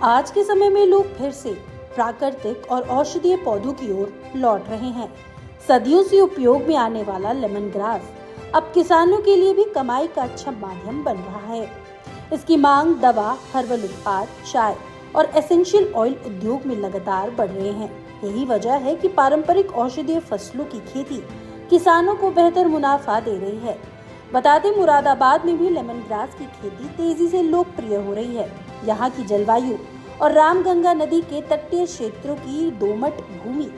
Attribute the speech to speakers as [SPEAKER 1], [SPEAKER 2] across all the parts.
[SPEAKER 1] आज के समय में लोग फिर से प्राकृतिक और औषधीय पौधों की ओर लौट रहे हैं। सदियों से उपयोग में आने वाला लेमन ग्रास अब किसानों के लिए भी कमाई का अच्छा माध्यम बन रहा है। इसकी मांग दवा, हर्बल उत्पाद, चाय और एसेंशियल ऑयल उद्योग में लगातार बढ़ रहे हैं। यही वजह है कि पारंपरिक औषधीय फसलों की खेती किसानों को बेहतर मुनाफा दे रही है। बता दें, मुरादाबाद में भी लेमन ग्रास की खेती तेजी से लोकप्रिय हो रही है। यहाँ की जलवायु और रामगंगा नदी के तटीय क्षेत्रों की दोमट भूमि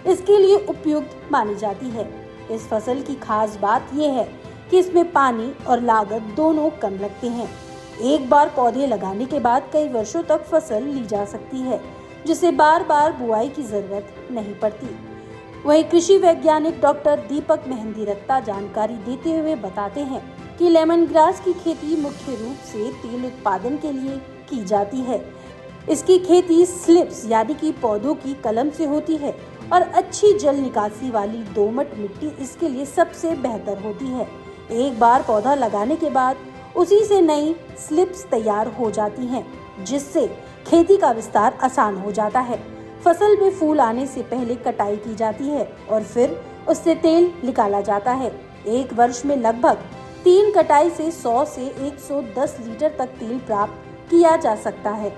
[SPEAKER 1] इसके लिए उपयुक्त मानी जाती है। इस फसल की खास बात यह है कि इसमें पानी और लागत दोनों कम लगते हैं। एक बार पौधे लगाने के बाद कई वर्षों तक फसल ली जा सकती है, जिससे बार बार बुआई की जरूरत नहीं पड़ती। वहीं कृषि वैज्ञानिक डॉक्टर दीपक मेहंदी रत्ता जानकारी देते हुए बताते हैं कि लेमन ग्रास की खेती मुख्य रूप से तेल उत्पादन के लिए की जाती है। इसकी खेती स्लिप्स यानी कि पौधों की कलम से होती है और अच्छी जल निकासी वाली दोमट मिट्टी इसके लिए सबसे बेहतर होती है। एक बार पौधा लगाने के बाद उसी से नई स्लिप्स तैयार हो जाती हैं, जिससे खेती का विस्तार आसान हो जाता है। फसल में फूल आने से पहले कटाई की जाती है और फिर उससे तेल निकाला जाता है। एक वर्ष में लगभग 3 कटाई से 100 से 110 लीटर तक तेल प्राप्त किया जा सकता है।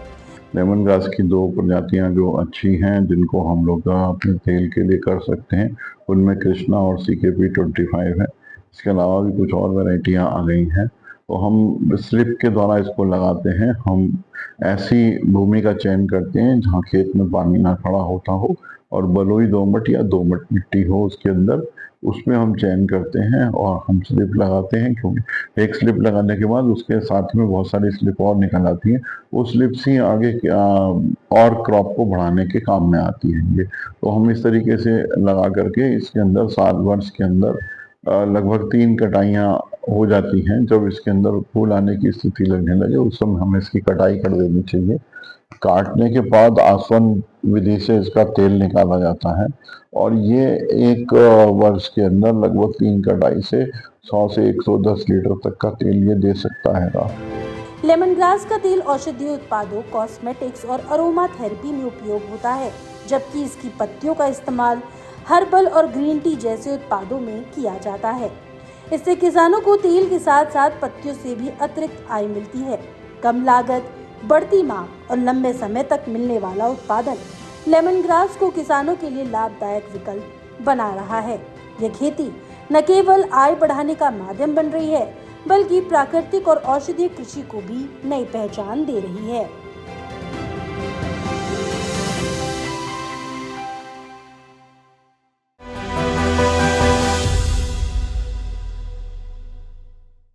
[SPEAKER 2] लेमन ग्रास की 2 प्रजातियां जो अच्छी हैं, जिनको हम लोग अपने तेल के लिए कर सकते हैं, उनमें कृष्णा और CKP25 है। इसके अलावा भी कुछ और वैरायटियां आ गई हैं। तो हम स्लिप के द्वारा इसको लगाते हैं। हम ऐसी भूमि का चयन करते हैं जहां खेत में पानी ना खड़ा होता हो और बलुई दोमट या दोमट मिट्टी हो उसके अंदर, उसमें हम चयन करते हैं और हम स्लिप लगाते हैं। क्योंकि एक स्लिप लगाने के बाद उसके साथ में बहुत सारी स्लिप और निकल आती हैं। वो स्लिप्स ही आगे और क्रॉप को बढ़ाने के काम में आती हैं। ये तो हम इस तरीके से लगा करके इसके अंदर साल वर्ष के अंदर लगभग 3 कटाइयाँ हो जाती हैं। जब इसके अंदर फूल आने की स्थिति लगने लगे उस समय हमें इसकी कटाई कर देनी चाहिए। काटने के बाद आसवन विधि से इसका तेल निकाला जाता है और ये एक वर्ष के अंदर लगभग 3 कटाई से 100 से 110 लीटर तक का तेल ये दे सकता है।
[SPEAKER 1] लेमन ग्रास का तेल औषधीय उत्पादों, कॉस्मेटिक्स और अरोमा थेरेपी में उपयोग होता है, जबकि इसकी पत्तियों का इस्तेमाल हर्बल और ग्रीन टी जैसे उत्पादों में किया जाता है। इससे किसानों को तेल के साथ साथ पत्तियों से भी अतिरिक्त आय मिलती है। कम लागत, बढ़ती मांग और लंबे समय तक मिलने वाला उत्पादन लेमन ग्रास को किसानों के लिए लाभदायक विकल्प बना रहा है। यह खेती न केवल आय बढ़ाने का माध्यम बन रही है, बल्कि प्राकृतिक और औषधीय कृषि को भी नई पहचान दे रही है।